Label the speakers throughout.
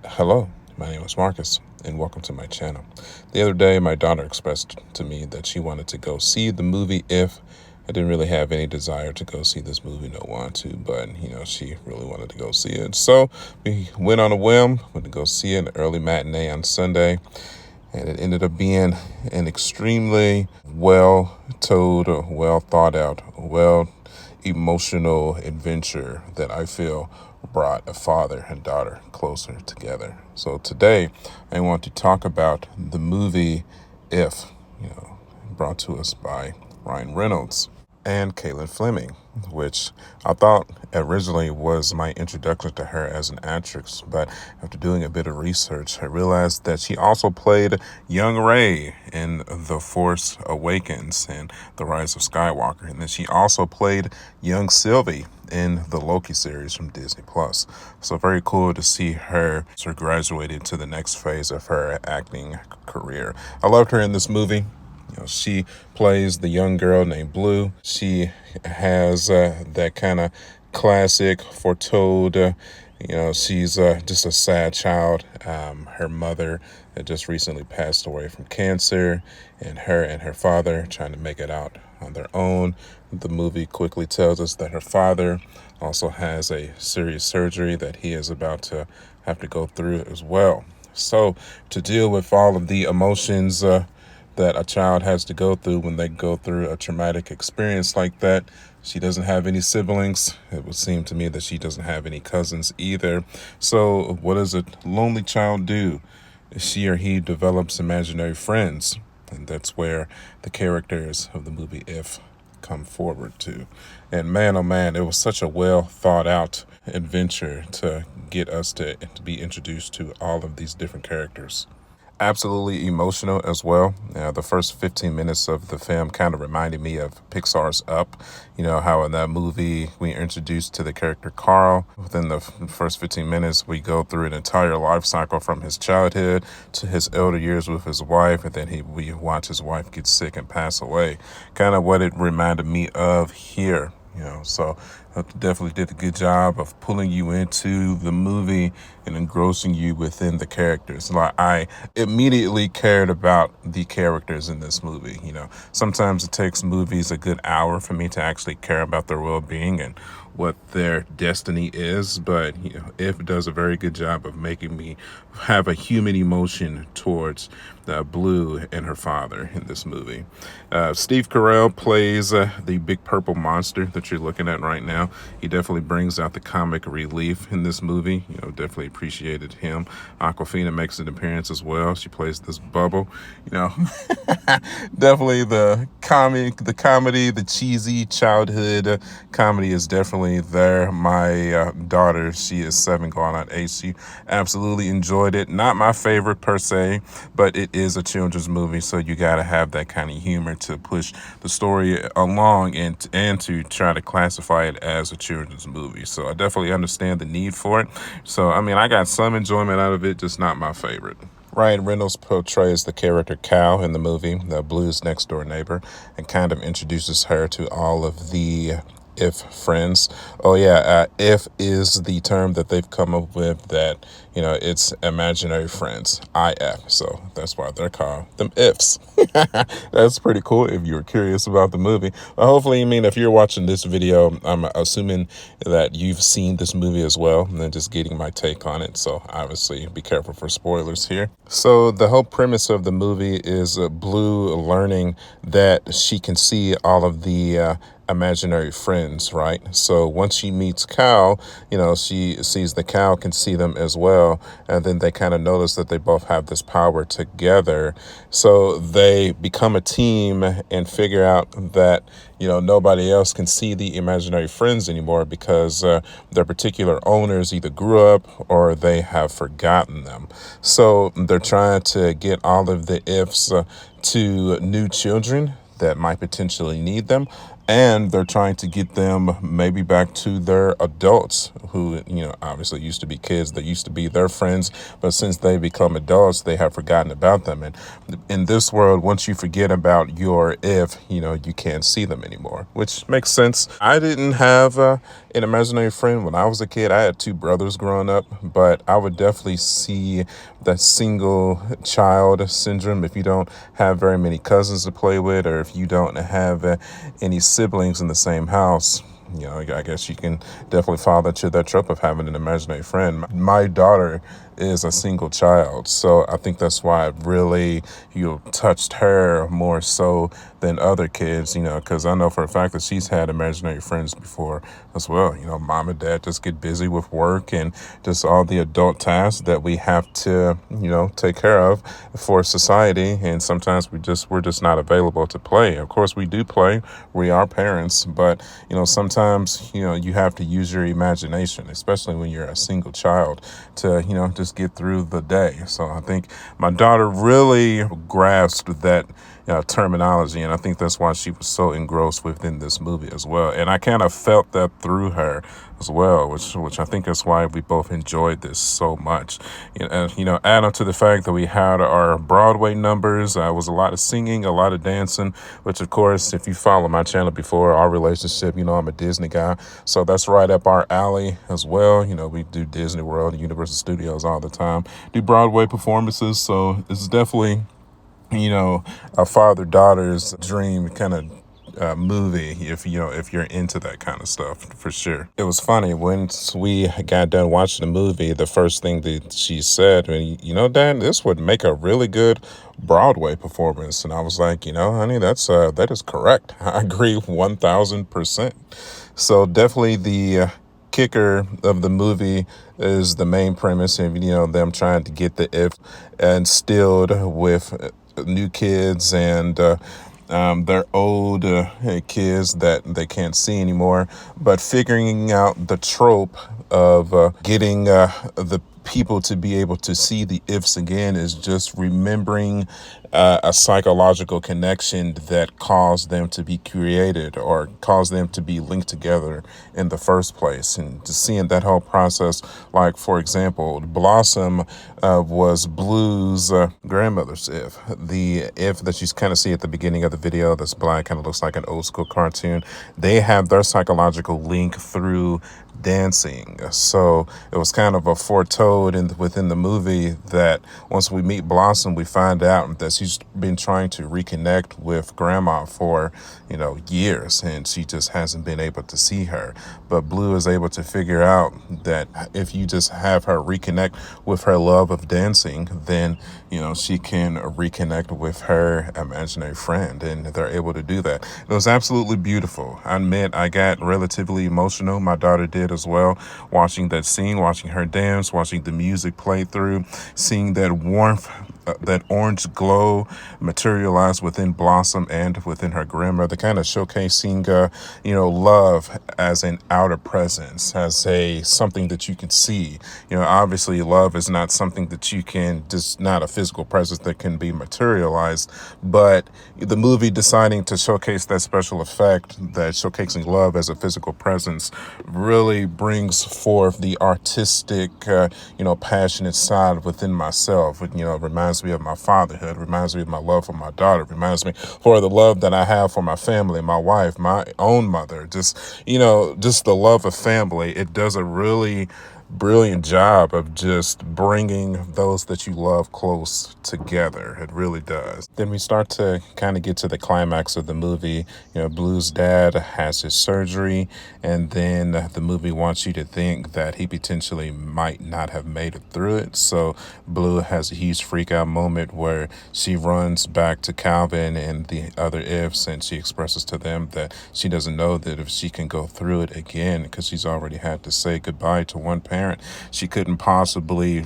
Speaker 1: Hello, my name is Marcus, and welcome to my channel. The other day, my daughter expressed to me that she wanted to go see the movie If. I didn't really have any desire to go see this movie, no want to, but she really wanted to go see it. So we went on a whim, went to go see it, an early matinee on Sunday, and it ended up being an extremely well told, well thought out, well emotional adventure that I feel brought a father and daughter closer together. So today I want to talk about the movie If, brought to us by Ryan Reynolds and Caitlin Fleming, which I thought originally was my introduction to her as an actress. But after doing a bit of research, I realized that she also played young Rey in The Force Awakens and The Rise of Skywalker. And then she also played young Sylvie in the Loki series from Disney Plus. So very cool to see her sort of graduated to the next phase of her acting career. I loved her in this movie. She plays the young girl named Blue. She has that kind of classic foretold, she's just a sad child. Her mother had just recently passed away from cancer, and her and her father trying to make it out on their own. The movie quickly tells us that her father also has a serious surgery that he is about to have to go through as well. So to deal with all of the emotions that a child has to go through when they go through a traumatic experience like that. She doesn't have any siblings. It would seem to me that she doesn't have any cousins either. So what does a lonely child do? She or he develops imaginary friends. And that's where the characters of the movie If come forward to. And man, oh man, it was such a well thought out adventure to get us to be introduced to all of these different characters. Absolutely emotional as well. The first 15 minutes of the film kind of reminded me of Pixar's Up. You know, how in that movie we are introduced to the character Carl. Within the first 15 minutes, we go through an entire life cycle from his childhood to his elder years with his wife, and then we watch his wife get sick and pass away. Kind of what it reminded me of here. So definitely did a good job of pulling you into the movie and engrossing you within the characters. Like, I immediately cared about the characters in this movie. Sometimes it takes movies a good hour for me to actually care about their well-being and what their destiny is, but If does a very good job of making me have a human emotion towards Blue and her father in this movie. Steve Carell plays the big purple monster that you're looking at right now. He definitely brings out the comic relief in this movie. Definitely appreciated him. Aquafina makes an appearance as well. She plays this bubble. Definitely the comedy, the cheesy childhood comedy is definitely there. My daughter, she is 7 going on 8. She absolutely enjoyed it. Not my favorite per se, but it is a children's movie, so you got to have that kind of humor to push the story along and to try to classify it as a children's movie. So I definitely understand the need for it. So, I mean, I got some enjoyment out of it, just not my favorite. Ryan Reynolds portrays the character Cal in the movie, the Blue's next door neighbor, and kind of introduces her to all of the If friends. Oh yeah, If is the term that they've come up with that, it's imaginary friends, IF. So that's why they're called them Ifs. That's pretty cool if you're curious about the movie. Well, hopefully, if you're watching this video, I'm assuming that you've seen this movie as well, and then just getting my take on it. So obviously be careful for spoilers here. So the whole premise of the movie is Blue learning that she can see all of the imaginary friends, right? So once she meets Cal, she sees the Cal can see them as well. And then they kind of notice that they both have this power together. So they become a team and figure out that, nobody else can see the imaginary friends anymore because their particular owners either grew up or they have forgotten them. So they're trying to get all of the ifs to new children that might potentially need them, and they're trying to get them maybe back to their adults who, obviously used to be kids. They used to be their friends, but since they become adults, they have forgotten about them. And in this world, once you forget about your if, you can't see them anymore, which makes sense. I didn't have an imaginary friend when I was a kid. I had two brothers growing up, but I would definitely see that single child syndrome if you don't have very many cousins to play with, or if you don't have any siblings in the same house. I guess you can definitely fall into that trope of having an imaginary friend. My daughter is a single child, so I think that's why it really, touched her more so than other kids, because I know for a fact that she's had imaginary friends before as well. Mom and dad just get busy with work and just all the adult tasks that we have to, take care of for society. And sometimes we're just not available to play. Of course, we do play. We are parents, but, sometimes, you have to use your imagination, especially when you're a single child, to, just get through the day. So I think my daughter really grasped that terminology, and I think that's why she was so engrossed within this movie as well. And I kind of felt that through her as well, which I think is why we both enjoyed this so much. And add on to the fact that we had our Broadway numbers, was a lot of singing, a lot of dancing, which of course, if you follow my channel before, our relationship, I'm a Disney guy, so that's right up our alley as well. We do Disney World and Universal Studios all the time, do Broadway performances, so it's definitely a father-daughter's dream kind of movie if you're into that kind of stuff, for sure. It was funny once we got done watching the movie, the first thing that she said, Dad, this would make a really good Broadway performance. And I was like, honey, that is correct. I agree 1000%. So definitely the kicker of the movie is the main premise of them trying to get the if instilled with new kids and their old kids that they can't see anymore, but figuring out the trope of getting the people to be able to see the ifs again is just remembering a psychological connection that caused them to be created or caused them to be linked together in the first place. And just seeing that whole process, like, for example, Blossom was Blue's grandmother's if. The if that you kind of see at the beginning of the video that's black, kind of looks like an old school cartoon. They have their psychological link through dancing. So it was kind of a foretold within the movie that once we meet Blossom, we find out that she's been trying to reconnect with Grandma for, years, and she just hasn't been able to see her. But Blue is able to figure out that if you just have her reconnect with her love of dancing, then, she can reconnect with her imaginary friend, and they're able to do that. It was absolutely beautiful. I admit I got relatively emotional. My daughter did as well, watching that scene, watching her dance, watching the music play through, seeing that warmth, that orange glow materialize within Blossom and within her grandmother, kind of showcasing, love as an outer presence, as something that you can see. Obviously love is not something that you can, just not a physical presence that can be materialized, but the movie deciding to showcase that special effect, that showcasing love as a physical presence, really brings forth the artistic, passionate side within myself. It, reminds me of my fatherhood, reminds me of my love for my daughter, reminds me for the love that I have for my family, my wife, my own mother, just the love of family. It does a really brilliant job of just bringing those that you love close together. It really does. Then we start to kind of get to the climax of the movie. Blue's dad has his surgery, and then the movie wants you to think that he potentially might not have made it through it. So Blue has a huge freak out moment where she runs back to Calvin and the other ifs, and she expresses to them that she doesn't know that if she can go through it again, because she's already had to say goodbye to one parent, she couldn't possibly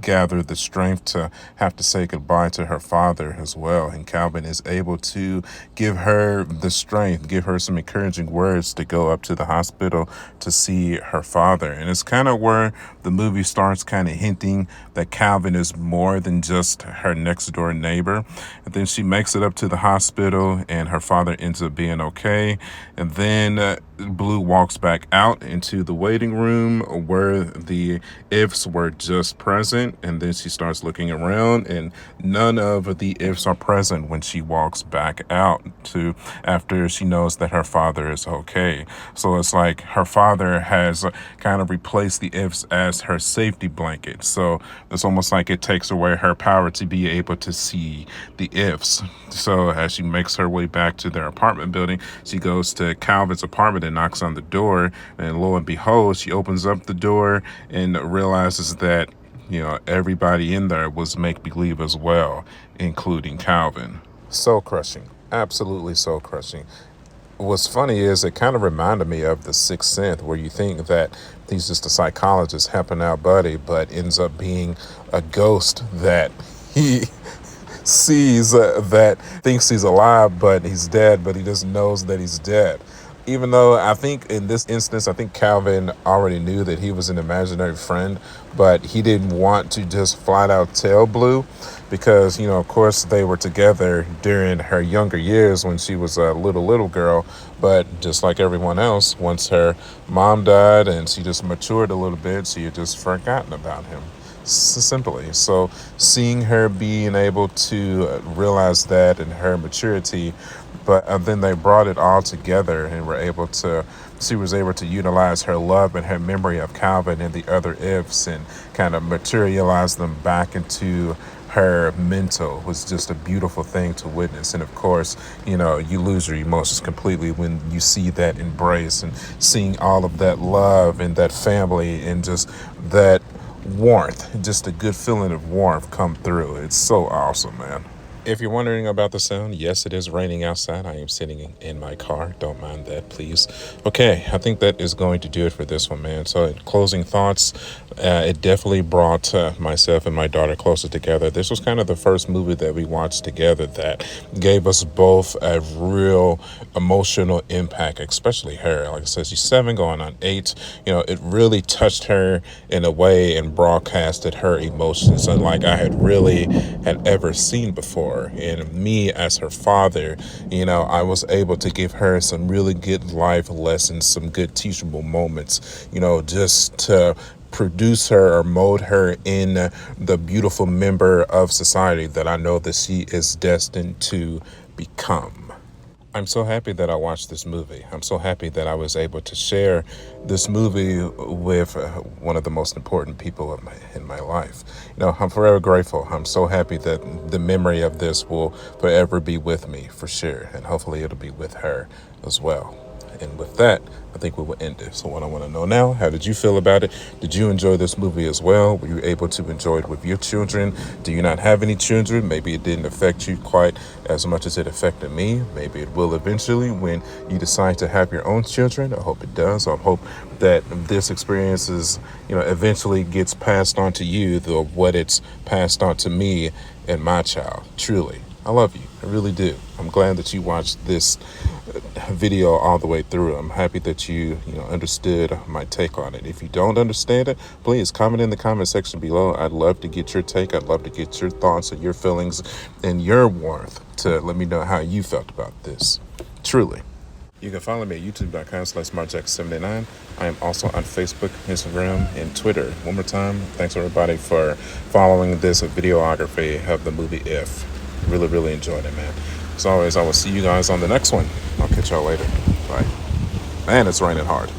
Speaker 1: gather the strength to have to say goodbye to her father as well. And Calvin is able to give her the strength, give her some encouraging words to go up to the hospital to see her father. And it's kind of where the movie starts kind of hinting that Calvin is more than just her next door neighbor. And then she makes it up to the hospital and her father ends up being okay. And then Blue walks back out into the waiting room where the ifs were just present, and then she starts looking around and none of the ifs are present when she walks back out to after she knows that her father is okay. So it's like her father has kind of replaced the ifs as her safety blanket. So it's almost like it takes away her power to be able to see the ifs. So as she makes her way back to their apartment building, she goes to Calvin's apartment and knocks on the door, and lo and behold, she opens up the door and realizes that everybody in there was make-believe as well, including Calvin. So crushing, absolutely so crushing. What's funny is it kind of reminded me of The Sixth Sense, where you think that he's just a psychologist helping out Buddy, but ends up being a ghost that he sees, that thinks he's alive, but he's dead, but he just knows that he's dead. Even though I think in this instance, I think Calvin already knew that he was an imaginary friend, but he didn't want to just flat out tell Blue because, of course, they were together during her younger years when she was a little girl. But just like everyone else, once her mom died and she just matured a little bit, she had just forgotten about him. Simply. So seeing her being able to realize that in her maturity, but then they brought it all together and she was able to utilize her love and her memory of Calvin and the other ifs and kind of materialize them back into her mental. Was just a beautiful thing to witness. And of course, you lose your emotions completely when you see that embrace and seeing all of that love and that family and just that warmth, just a good feeling of warmth come through. It's so awesome, man. If you're wondering about the sound, yes, it is raining outside. I am sitting in my car. Don't mind that, please. Okay, I think that is going to do it for this one, man. So, in closing thoughts, it definitely brought myself and my daughter closer together. This was kind of the first movie that we watched together that gave us both a real emotional impact, especially her. Like I said, she's 7 going on 8. It really touched her in a way and broadcasted her emotions unlike I had ever seen before. And me as her father, I was able to give her some really good life lessons, some good teachable moments, just to produce her or mold her in the beautiful member of society that I know that she is destined to become. I'm so happy that I watched this movie. I'm so happy that I was able to share this movie with one of the most important people in my life. I'm forever grateful. I'm so happy that the memory of this will forever be with me, for sure. And hopefully it'll be with her as well. And with that, I think we will end it. So what I want to know now, how did you feel about it? Did you enjoy this movie as well? Were you able to enjoy it with your children? Do you not have any children? Maybe it didn't affect you quite as much as it affected me. Maybe it will eventually when you decide to have your own children. I hope it does. I hope that this experience is, eventually gets passed on to you, though what it's passed on to me and my child. Truly. I love you. I really do. I'm glad that you watched this video all the way through. I'm happy that you understood my take on it. If you don't understand it, please comment in the comment section below. I'd love to get your take. I'd love to get your thoughts and your feelings and your warmth to let me know how you felt about this. Truly. You can follow me at youtube.com/markjackson79. I am also on Facebook, Instagram, and Twitter. One more time, thanks everybody for following this videography of the movie If. Really, really enjoyed it, man. As always, I will see you guys on the next one. I'll catch y'all later. Bye. Man, it's raining hard.